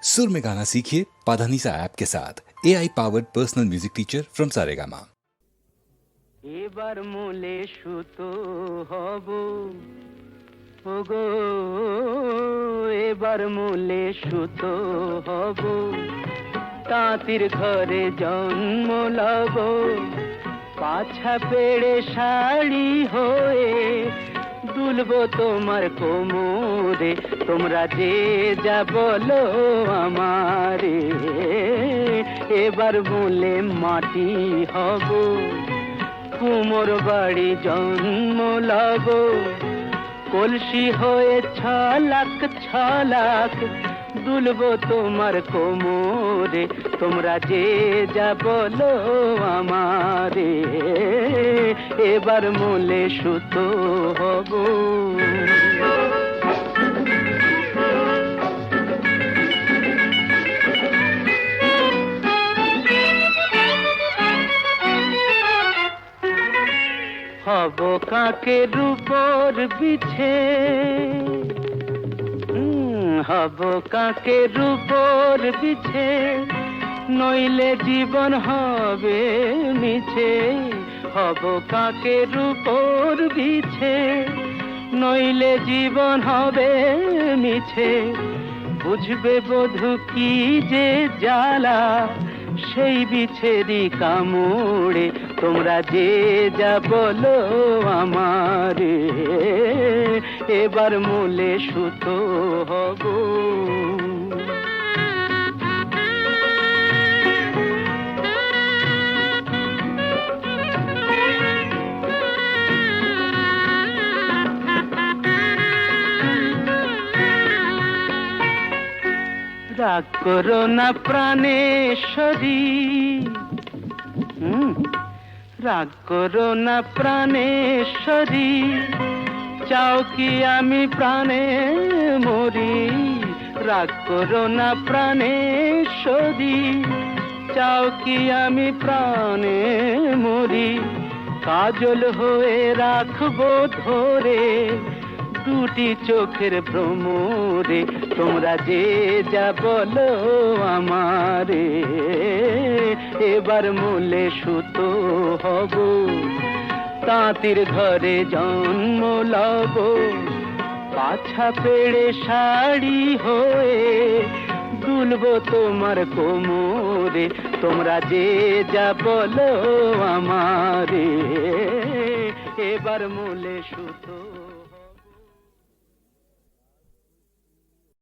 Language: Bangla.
सुर में गाना सीखिए पाधानीसा ऐप के साथ। AI powered personal music teacher from Saregama. এবার মূলে সুতো হব ওগো, এবার মূলে সুতো হব, তাঁতির ঘরে জন্ম লব, পাছা পেড়ে শাড়ি হয়ে দুলবো তোমার কোমরে, তোমরা যে যা বলো আমারে। এবার মূলে মাটি হব, কুমোর বাড়ি জন্ম লব, কলসি হয়ে ছলাক দুলবো তোমার কোমরে, তোমরা যে যা বলো আমারে। এবার মূলে সুতো হব। হব কাকের উপর বিছে, হব কাকের উপর বিছে, নইলে জীবন হবে মিছে। হব কাকের উপর বিছে, নইলে জীবন হবে মিছে। বুঝবে বধূ কি যে জ্বালা, সেই বিছেরি কামড়ে, তোমরা যে যা বলো আমারে। এবার মূলে সুতো হব। রাগ করো না প্রাণেশ্বরী, রাগ করো না প্রাণেশ্বরী, চাও কি আমি প্রাণে মরি। রাগ করো না প্রাণেশ্বরী, চাও কি আমি প্রাণে মরি। কাজল হয়ে রাখবো ধরে দুটি চোখের ভ্রমরে, তোমরা যে যা বলো আমারে। এবার মূলে সুতো হব, তাঁতির ঘরে জন্ম লব, পাছা পেড়ে শাড়ি হয়ে দুলবো তোমার কোমরে, তোমরা যে যা বলো আমারে। এবার মূলে সুতো।